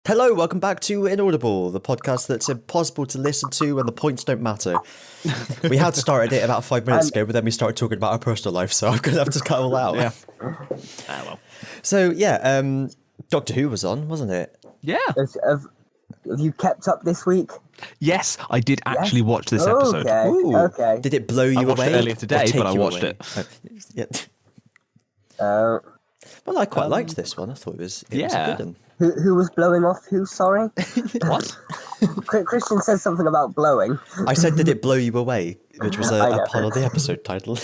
Hello, welcome back to Inaudible, the podcast that's impossible to listen to and the points don't matter. We had started it about 5 minutes ago, but then we started talking about our personal life, so I'm going to have to cut it all out. Yeah. Well. So, yeah, Doctor Who was on, wasn't it? Yeah. Have you kept up this week? Yes, I did actually watch this episode. Okay. Ooh. Okay. Did it blow you I watched away? it earlier today, Or take but I you watched away? it. Yeah. Well, I quite liked this one. I thought it was a good one. Who was blowing off who, sorry? What? Christian says something about blowing. I said, did it blow you away? Which was a pun on the episode title.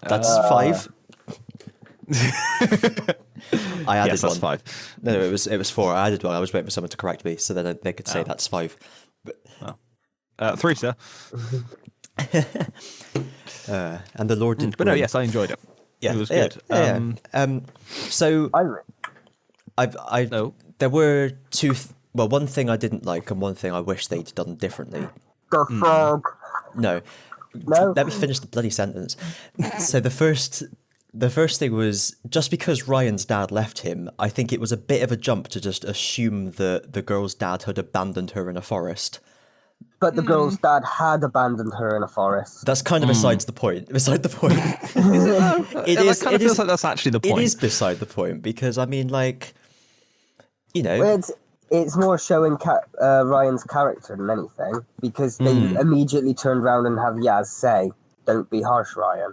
That's 5. I added Yes, that's one. 5. No, it was 4. I added one. I was waiting for someone to correct me, so then they could say that's 5. But 3, sir. and the Lord didn't. But no, win. yes, I enjoyed it. Yeah, It was good. So I No. there were one thing I didn't like and one thing I wish they'd done differently. the frog. No. No. Let me finish the bloody sentence. So the first thing was, just because Ryan's dad left him, I think it was a bit of a jump to just assume that the girl's dad had abandoned her in a forest. But the girl's dad had abandoned her in a forest. That's kind of besides the point. Beside the point. It feels like that's actually the point. It is beside the point because, I mean, like, you know... It's more showing Ryan's character than anything, because they immediately turned around and have Yaz say, "Don't be harsh, Ryan."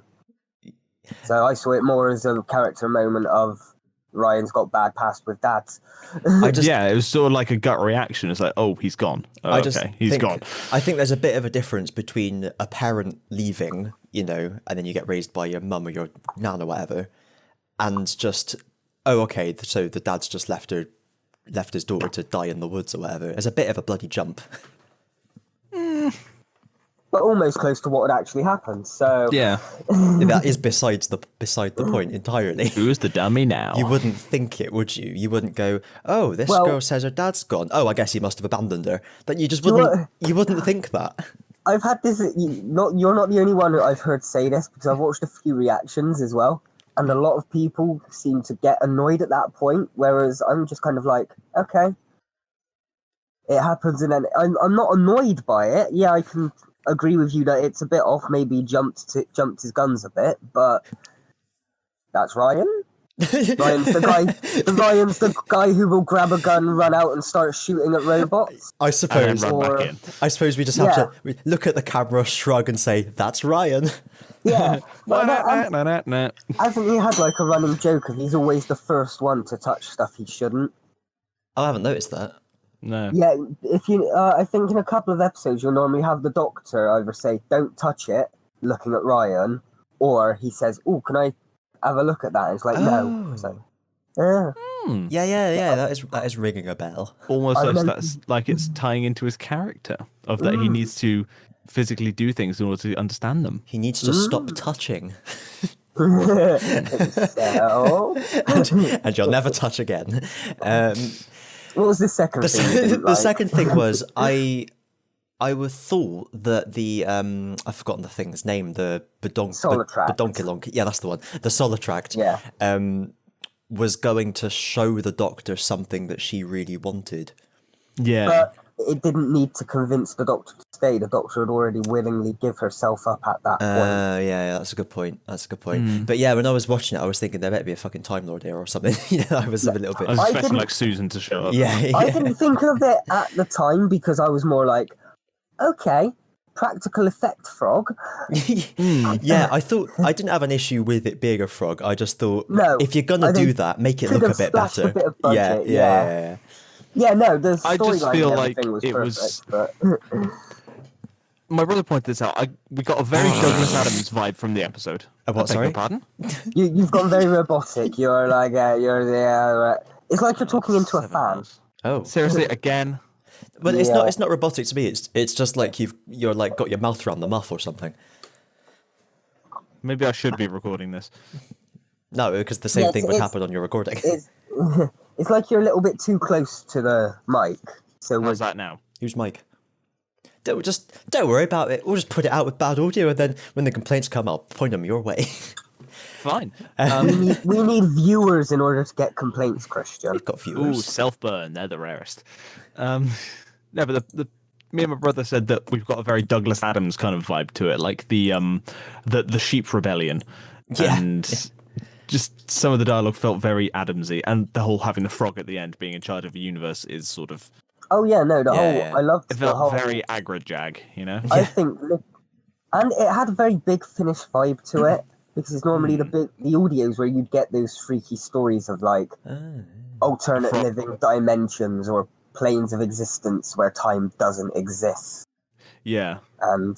So I saw it more as a character moment of Ryan's got bad past with dads. It was sort of like a gut reaction. It's like, oh, he's gone. Oh, he's gone. I think there's a bit of a difference between a parent leaving, you know, and then you get raised by your mum or your nan or whatever, and just, oh, okay, so the dad's just left his daughter to die in the woods or whatever. It's a bit of a bloody jump. But almost close to what had actually happened. So Yeah. That is beside the point entirely. Who's the dummy now? You wouldn't think it, would you? You wouldn't go, oh, this girl says her dad's gone. Oh, I guess he must have abandoned her. But you just wouldn't. You wouldn't think that. I've had this. You're not the only one who I've heard say this, because I've watched a few reactions as well, and a lot of people seem to get annoyed at that point. Whereas I'm just kind of like, okay, it happens, and then I'm not annoyed by it. Yeah, I can agree with you that it's a bit off. Maybe jumped his guns a bit, but that's Ryan. Ryan's the guy who will grab a gun, run out, and start shooting at robots. I suppose. And then run back in. I suppose we just have to look at the camera, shrug, and say, "That's Ryan." Yeah. Nah. Hasn't he had like a running joke of he's always the first one to touch stuff he shouldn't? I haven't noticed that. No. Yeah, if you, I think in a couple of episodes you'll normally have the Doctor either say "Don't touch it," looking at Ryan, or he says, "Oh, can I have a look at that?" And it's like, no. It's like, yeah. Yeah. That is ringing a bell. Almost like it's tying into his character of that he needs to physically do things in order to understand them. He needs to stop touching, So, and you'll never touch again. what was the second thing? You didn't The like? second thing was I would thought that the I've forgotten the thing's name, the Solitract. Badonkilonk, yeah, that's the one. The Solitract. Yeah. Was going to show the Doctor something that she really wanted. Yeah. But it didn't need to convince the Doctor to stay. The Doctor had already willingly give herself up at that point. Yeah, that's a good point. But yeah, when I was watching it, I was thinking there better be a fucking Time Lord here or something. I was a little bit. I was expecting didn't- like Susan to show up. Yeah. I didn't think of it at the time because I was more like, okay, practical effect frog. Yeah, I thought I didn't have an issue with it being a frog. I just thought, No, if you're gonna I do think that, make it could look a have bit splashed a better. bit of budget, Yeah. Yeah, no, the I just storyline feel and like everything was it perfect, was- but My brother pointed this out. We got a very Douglas Adams vibe from the episode. A what, I beg sorry? your pardon? you've gone very robotic. You're like, you're the. It's like you're talking into a fan. Oh, Seriously, again? but Yeah. it's not robotic to me. It's just like you're like got your mouth around the muff or something. Maybe I should be recording this. No, because the same Yes, thing would it's- happen on your recording. It's like you're a little bit too close to the mic. So How's that now? Who's Mike? Don't worry about it. We'll just put it out with bad audio, and then when the complaints come, I'll point them your way. Fine. We need viewers in order to get complaints, Christian. We've got Ooh, viewers. self-burn. They're the rarest. No, but me and my brother said that we've got a very Douglas Adams kind of vibe to it, like the sheep rebellion. Yeah. And just some of the dialogue felt very Adamsy, and the whole having the frog at the end being in charge of the universe is sort of... Oh yeah, no, I loved It the felt whole. very Agra-Jag, you know? I think, and it had a very big Finnish vibe to it because it's normally the audios where you'd get those freaky stories of like alternate living dimensions or planes of existence where time doesn't exist. Yeah. And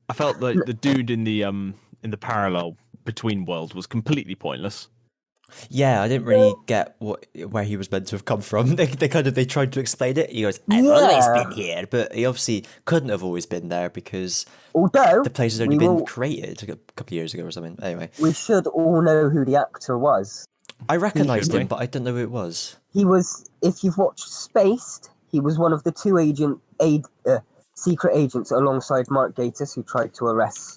I felt like the dude in the parallel between worlds was completely pointless. Yeah, I didn't really get where he was meant to have come from. They tried to explain it. He goes, "I've always been here," but he obviously couldn't have always been there because although the place has only been created a couple of years ago or something. Anyway, we should all know who the actor was. I recognised him, but I didn't know who it was. He was, if you've watched Spaced, he was one of the two secret agents alongside Mark Gatiss who tried to arrest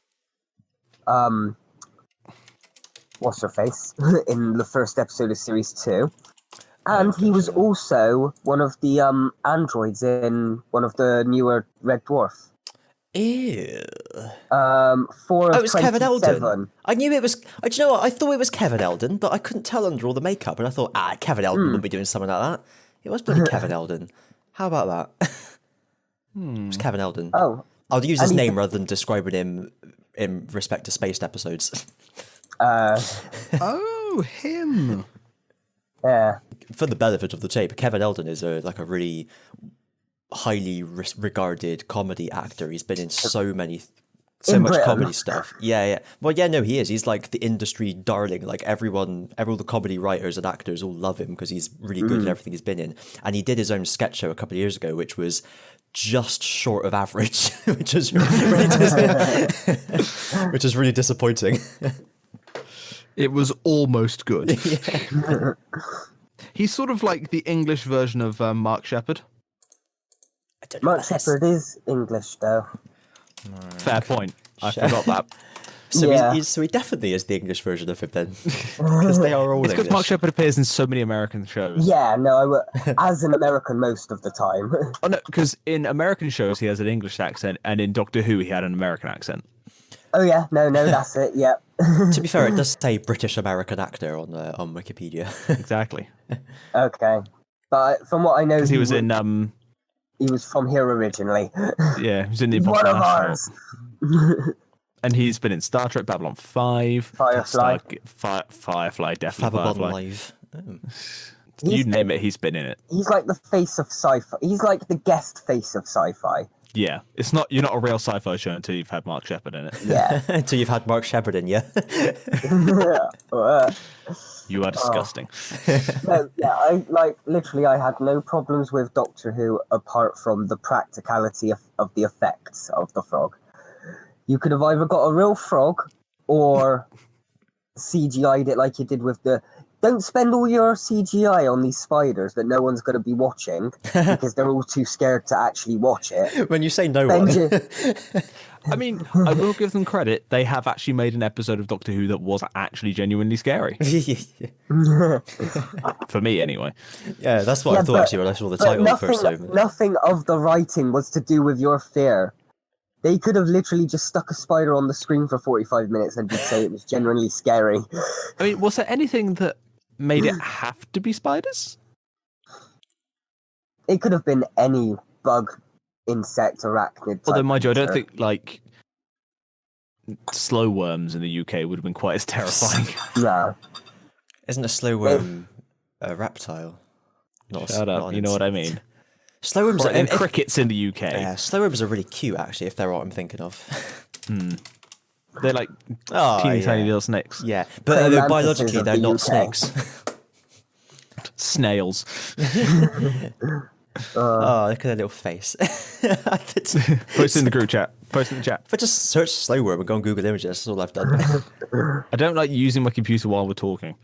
what's her face in the first episode of series 2, and he was also one of the androids in one of the newer Red Dwarf. Ew. 4 of it was Kevin 27. Eldon. I knew it was. Do you know what? I thought it was Kevin Eldon, but I couldn't tell under all the makeup, and I thought, Kevin Eldon wouldn't be doing something like that. It was bloody Kevin Eldon. How about that? It was Kevin Eldon. Oh, I'll use his name rather than describing him in respect to Spaced episodes. Oh, him. Yeah. For the benefit of the tape, Kevin Eldon is a really highly regarded comedy actor. He's been in so much Britain. comedy stuff. Yeah. Well, yeah, no, he is. He's like the industry darling. Like all the comedy writers and actors all love him because he's really good at everything he's been in. And he did his own sketch show a couple of years ago, which was just short of average, which is really disappointing. It was almost good. Yeah. He's sort of like the English version of Mark Sheppard. Mark Sheppard is English, though. Fair point. I forgot that. So Yeah. he definitely is the English version of him then, because they are all It's because English. Mark Sheppard appears in so many American shows. Yeah, no, as an American most of the time. Oh no, because in American shows he has an English accent, and in Doctor Who he had an American accent. Oh yeah, no, that's it. Yeah. To be fair, it does say British American actor on Wikipedia. Exactly. Okay, but from what I know, Because he was in he was from here originally. yeah, he was in the He's one Impossible of National. ours. And he's been in Star Trek, Babylon 5, Firefly. Firefly, definitely Fababon Firefly. Live. Oh. You name it, he's been in it. He's like the face of sci-fi. He's like the guest face of sci-fi. Yeah, you're not a real sci-fi show until you've had Mark Sheppard in it. Yeah. Until you've had Mark Sheppard in, yeah. You are disgusting. No, yeah, I had no problems with Doctor Who apart from the practicality of the effects of the frog. You could have either got a real frog or CGI'd it like you did with the... Don't spend all your CGI on these spiders that no one's going to be watching because they're all too scared to actually watch it. When you say no one. I mean, I will give them credit. They have actually made an episode of Doctor Who that was actually genuinely scary. For me, anyway. Yeah, that's what I thought actually when I saw the title the first time. Nothing of the writing was to do with your fear. They could have literally just stuck a spider on the screen for 45 minutes and you'd say it was genuinely scary. I mean, was there anything that made it have to be spiders? It could have been any bug, insect, arachnid. Although, mind you, I don't think, like, slow worms in the UK would have been quite as terrifying. No. Isn't a slow worm a reptile? Shut up, you know what I mean. Slow worms and crickets in the UK. Yeah, slow worms are really cute, actually, if they're what I'm thinking of. They're like teeny tiny little snakes. Yeah, but biologically they're not UK. snakes. Snails. Oh, look at their little face. Post in the group chat. Post in the chat. If I just search slow worm and go on Google Images, that's all I've done. I don't like using my computer while we're talking.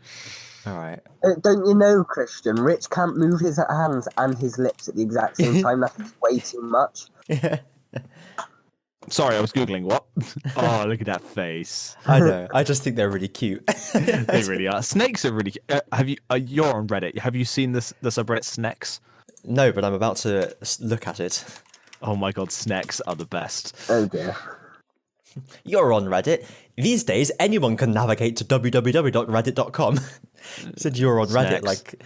All right. Don't you know, Christian? Rich can't move his hands and his lips at the exact same time. That's way too much. Yeah. Sorry, I was googling what. Oh, look at that face. I know. I just think they're really cute. They really are. Snakes are really. Have you? You're on Reddit. Have you seen this? The subreddit Snacks? No, but I'm about to look at it. Oh my god, Snacks are the best. Oh dear. You're on Reddit. These days, anyone can navigate to www.reddit.com. Said you're on Reddit Snacks. like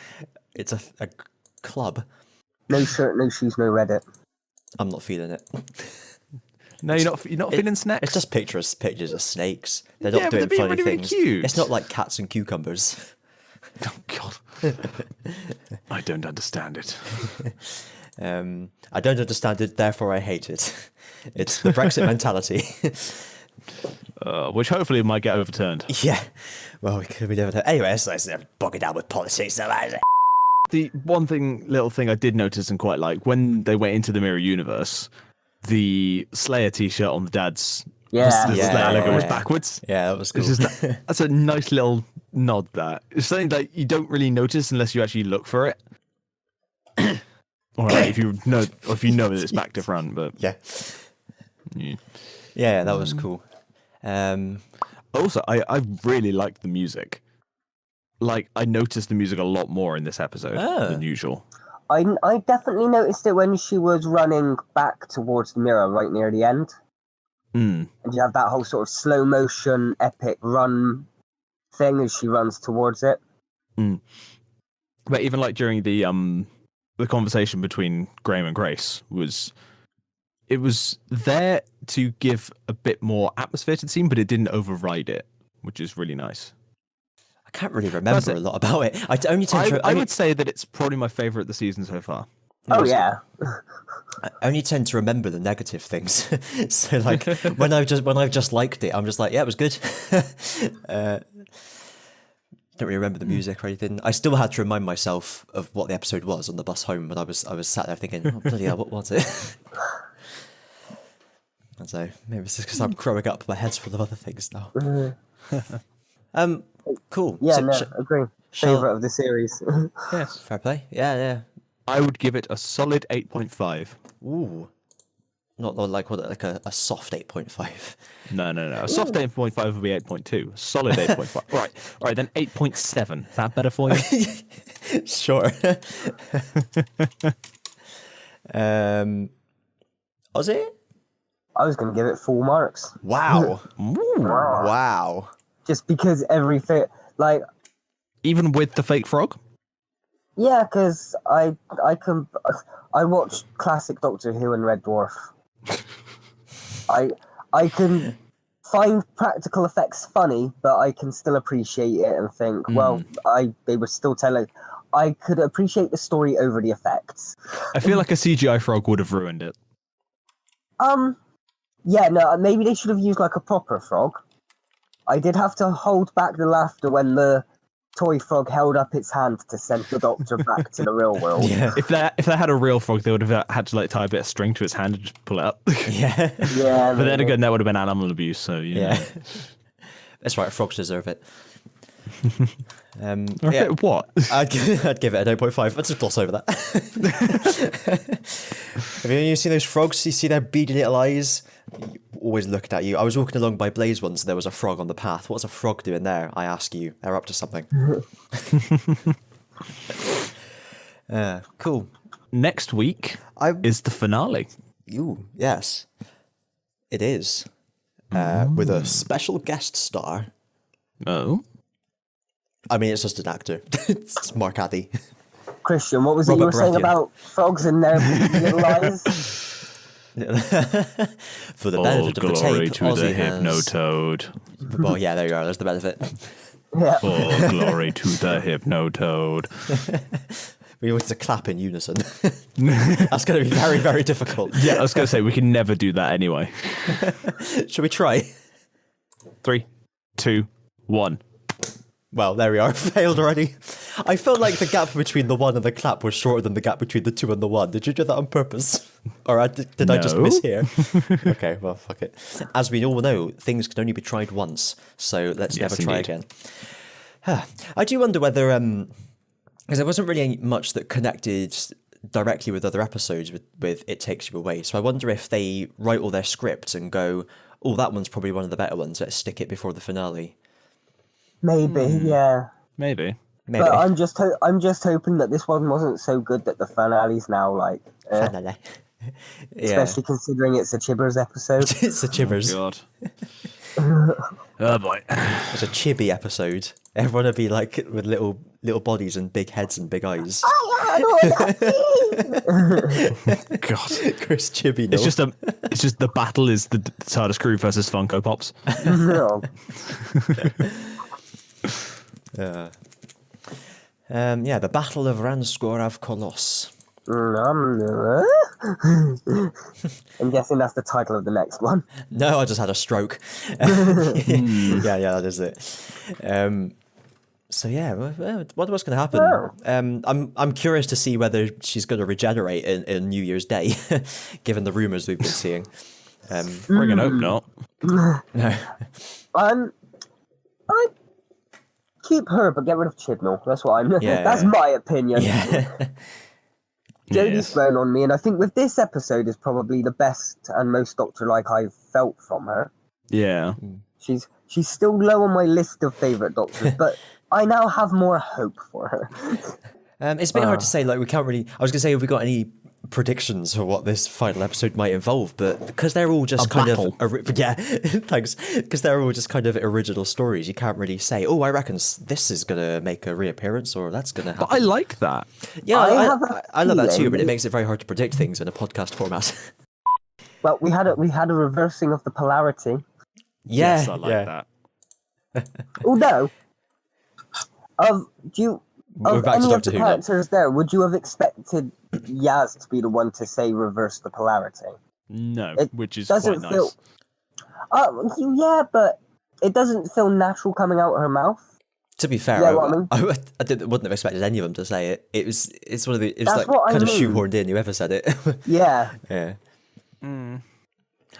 it's a club. No shirt, no shoes, no Reddit. I'm not feeling it. No, you're not feeling Snacks. It's just pictures of snakes. They're not Yeah, but doing they're being funny really, really things. cute. It's not like cats and cucumbers. Oh god. I don't understand it. I don't understand it, therefore I hate it. It's the Brexit mentality. Which hopefully might get overturned. Yeah. Well, we never know. Anyway, let's bog it down with politics. The little thing I did notice and quite like when they went into the mirror universe, the Slayer T-shirt on the dad's Yeah. the Yeah, Slayer logo was yeah. backwards. Yeah, that was cool. It's just that's a nice little nod. That it's something that you don't really notice unless you actually look for it. Or like, if you know that it's back to front. But yeah. yeah. Yeah, that was cool. Also, I really liked the music. Like I noticed the music a lot more in this episode than usual. I definitely noticed it when she was running back towards the mirror right near the end. Mm. And you have that whole sort of slow motion epic run thing as she runs towards it. Mm. But even like during the conversation between Graham and Grace was there to give a bit more atmosphere to the scene, but it didn't override it, which is really nice. I can't really remember a lot about it. I would say that it's probably my favorite of the season so far. Oh yeah. I only tend to remember the negative things. So like when I've just liked it, I'm just like, yeah, it was good. Don't really remember the music or anything. I still had to remind myself of what the episode was on the bus home, but I was sat there thinking, oh, bloody hell, what was it? And so maybe it's just because I'm growing up, my head's full of other things now. Cool. Yeah, So, agree. Favorite of the series. Yes. fair play. Yeah. I would give it a solid 8.5. Ooh. Not like a soft 8.5. No. A soft 8.5 would be 8.2. Solid 8.5. All right, then 8.7. Is that better for you? Sure. Was it? I was going to give it full marks. Wow. Ooh. Wow. Just because everything, like, Even with the fake frog? yeah, because I watched classic Doctor Who and Red Dwarf. I can find practical effects funny, but I can still appreciate it and think, well, they were still telling. I could appreciate the story over the effects. I feel like a CGI frog would have ruined it. Yeah, no, maybe they should have used like a proper frog. I did have to hold back the laughter when the toy frog held up its hand to send the Doctor back to the real world. Yeah. If they had a real frog, they would have had to like tie a bit of string to its hand and just pull it up. Yeah. Yeah, But then again, that would have been animal abuse. So you know. Yeah. That's right. Frogs deserve it. Okay, Yeah. what? I'd give it an 8.5. Let's just gloss over that. Have you seen those frogs? You see their beady little eyes? Always looking at you. I was walking along by Blaze once and there was a frog on the path. What's a frog doing there? I ask you. They're up to something. Cool. Next week is the finale. Ooh, yes. It is. With a special guest star. Oh. I mean, it's just an actor. It's Mark Addy. Christian, what was it you Robert were saying Baratheon. about frogs and their little eyes? For the All benefit of the glory tape, to Ozzy the has... Hypnotoad. Well, yeah, there you are. There's the benefit. Yeah. All glory to the Hypnotoad. We want to clap in unison. That's going to be very, very difficult. Yeah, I was going to say, we can never do that anyway. Should we try? 3, 2, 1. Well, there we are. Failed already. I felt like the gap between the one and the clap was shorter than the gap between the two and the one. Did you do that on purpose? Or did I just No. mishear? Okay, well, fuck it. As we all know, things can only be tried once. So let's Yes, never try indeed. again. I do wonder whether... because there wasn't really much that connected directly with other episodes with It Takes You Away. So I wonder if they write all their scripts and go, oh, that one's probably one of the better ones. Let's stick it before the finale. Maybe, yeah. Maybe. Maybe. But I'm just hoping that this one wasn't so good that the finale's now like, Finale. Yeah. especially considering it's a Chibbers episode. It's a Chibbers. God. Oh boy. It's a chibi episode. Everyone would be like with little bodies and big heads and big eyes. God. Chris Chibi. It's just the battle is the TARDIS crew versus Funko Pops. No. Yeah, the Battle of Ranskorav Kolos. I'm guessing that's the title of the next one. No, I just had a stroke. Yeah, that is it. So yeah, what's going to happen? I'm curious to see whether she's going to regenerate in New Year's Day, given the rumors we've been seeing. Friggin' hope not. No. I keep her, but get rid of Chibnall. That's what I'm. Yeah. That's my opinion. Yeah. Jodie's Yes. thrown on me, and I think with this episode is probably the best and most Doctor-like I've felt from her. Yeah. She's still low on my list of favourite Doctors, but I now have more hope for her. It's a bit hard to say. Like, we can't really. I was going to say, have we got any predictions for what this final episode might involve? But because they're all just yeah, thanks. Because they're all just kind of original stories, you can't really say, oh, I reckon this is going to make a reappearance or that's going to happen. But I like that. Yeah, I love that too, feeling- but it makes it very hard to predict things in a podcast format. Well, we had a reversing of the polarity. Yeah, Yes, I like that. Although, We're of back to any of Doctor the Who now. characters there, would you have expected Yaz to be the one to say reverse the polarity? No, It which is doesn't quite nice. feel. Yeah, but it doesn't feel natural coming out of her mouth. To be fair, Yeah, what I mean? wouldn't have expected any of them to say it. It's one of the. It's That's like what I kind of mean. shoehorned in. Whoever said it. Yeah. Yeah.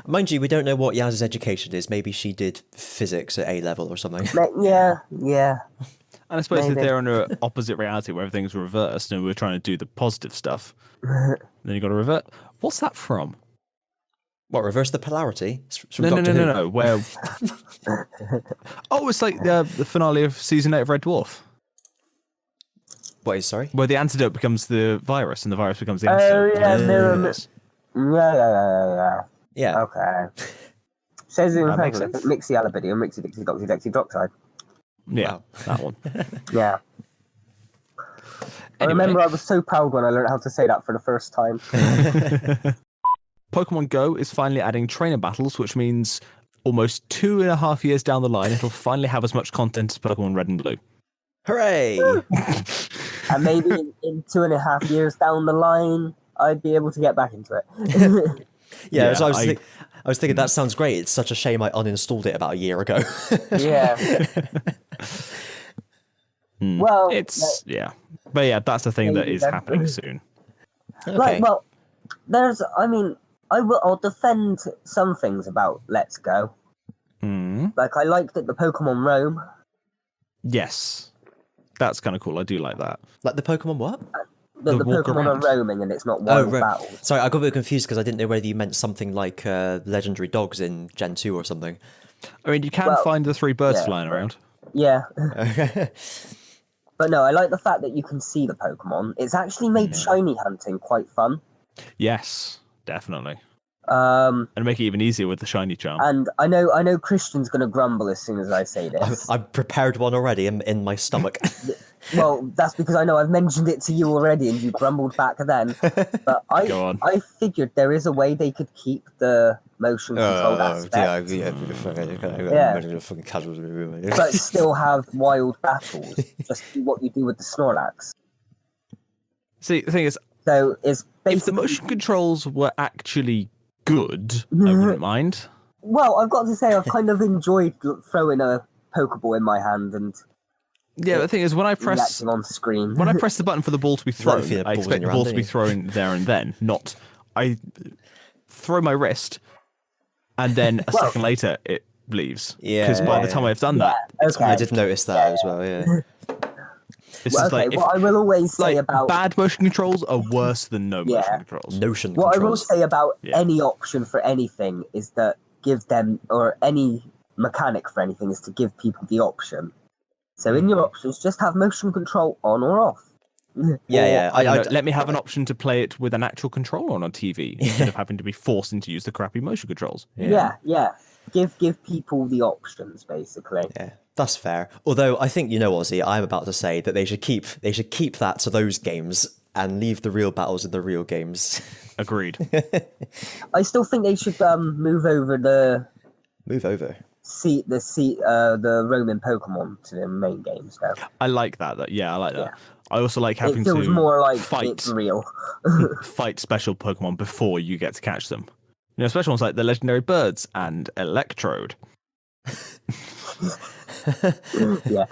Mind you, we don't know what Yaz's education is. Maybe she did physics at A level or something. Yeah. And I suppose Maybe. if they're in an opposite reality where everything's reversed and we're trying to do the positive stuff, then you got to revert. What's that from? What, reverse the polarity? It's from No. Doctor Who. Where? Oh, it's like the finale of season 8 of Red Dwarf, What is, sorry? where the antidote becomes the virus and the virus becomes the Oh, antidote. yeah, Yeah. Yeah. Yeah. Okay. Says in That makes fact, sense. Mixie Alabidi and Mixie Dixie Doxy Dexy Dockside. Yeah, Wow. that one. Yeah. I Anyway. remember I was so proud when I learned how to say that for the first time. Pokemon Go is finally adding trainer battles, which means almost 2.5 years down the line, it'll finally have as much content as Pokemon Red and Blue. Hooray! And maybe in 2.5 years down the line, I'd be able to get back into it. Yeah, so I was thinking that sounds great. It's such a shame I uninstalled it about a year ago. Yeah. Well, It's but yeah, that's the thing that Maybe is then. happening soon. Okay. Right, well, I'll defend some things about Let's Go. Like, I like that the Pokemon roam. Yes, that's kind of cool. I do like that. Like the Pokemon what? That the walk Pokemon around. are roaming and it's not wild battles. Sorry, I got a bit confused because I didn't know whether you meant something like legendary dogs in Gen 2 or something. I mean, you can Well, find the 3 birds yeah. flying around. Yeah. But no, I like the fact that you can see the Pokemon. It's actually made shiny hunting quite fun. Yes, definitely. And And make it even easier with the shiny charm. I know Christian's gonna grumble as soon as I say this. I've prepared one already in my stomach. Well, that's because I know I've mentioned it to you already and you grumbled back then. But Go on. I figured there is a way they could keep the motion controlled aspect, but still have wild battles. Just do what you do with the Snorlax. See, the thing is, So it's if the basically motion controls were actually good, I wouldn't mind. well, I've got to say I've kind of enjoyed throwing a Pokeball in my hand and Yeah, the thing is, when I press reacting on screen. when I press the button for the ball to be thrown, if you had I balls in expect the your ball hand, to be didn't thrown there and then, not I throw my wrist and then a second later it leaves. Yeah, Because by the time I've done that, Okay. I did notice that as well, yeah. This Well, is okay, like, if, what I will always say like about bad motion controls are worse than no motion Yeah. controls. Notion what I will controls. say about Yeah. any option for anything is that give them, or any mechanic for anything, is to give people the option. So in your options, just have motion control on or off. Yeah, Or, I don't know, let me have an option to play it with an actual controller on a TV instead of having to be forced into use the crappy motion controls. Yeah. Give people the options, basically. Yeah, that's fair. Although I think, Ozzy, I'm about to say that they should keep that to those games and leave the real battles in the real games. Agreed. I still think they should move over the Roman Pokemon to the main games now. I like that. I like that. I also like having It feels to more like fight it's real. fight special Pokemon before you get to catch them. Special ones like the legendary birds and Electrode. Yeah.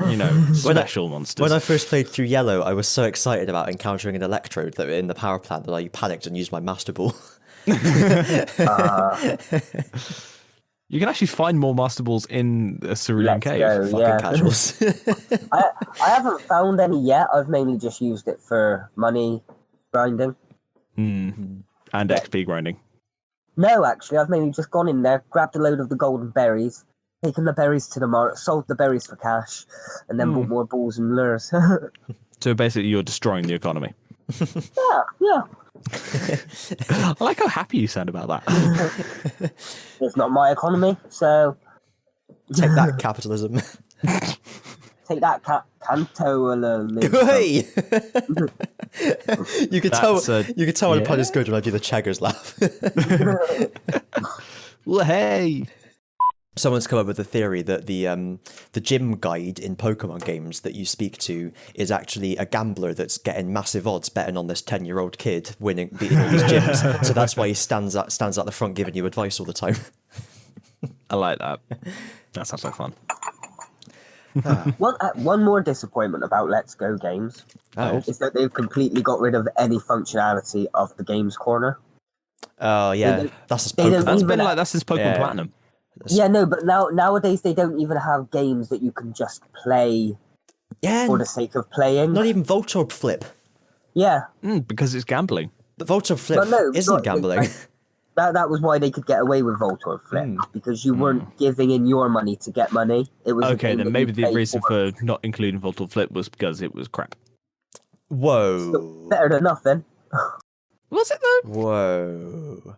Special monsters. When I first played through Yellow, I was so excited about encountering an Electrode that in the power plant that I panicked and used my Master Ball. You can actually find more Master Balls in a Cerulean Let's Cave. go, Fucking casuals. I haven't found any yet. I've mainly just used it for money grinding. And XP grinding. No, actually, I've mainly just gone in there, grabbed a load of the golden berries, taken the berries to the market, sold the berries for cash, and then bought more balls and lures. So basically you're destroying the economy. Yeah. I like how happy you sound about that. It's not my economy, so Take that, capitalism. take that, Canto. Hey! You could tell when a pun is yeah. good when I do the Cheggers laugh. Well, hey. Someone's come up with a theory that the gym guide in Pokemon games that you speak to is actually a gambler that's getting massive odds betting on this 10-year-old kid beating all these gyms. So that's why he stands at the front giving you advice all the time. I like that. That sounds like fun. One more disappointment about Let's Go games is that they've completely got rid of any functionality of the games corner. Oh yeah, that's they don't Pokemon. That's even been like that since Pokemon Platinum. Yeah, no, but nowadays they don't even have games that you can just play for the sake of playing. Not even Voltorb Flip. Yeah. Because it's gambling. But Voltorb Flip isn't gambling. That was why they could get away with Voltorb Flip, because you weren't giving in your money to get money. It was okay, then maybe the reason for not including Voltorb Flip was because it was crap. Whoa. Better than nothing. Was it though? Whoa.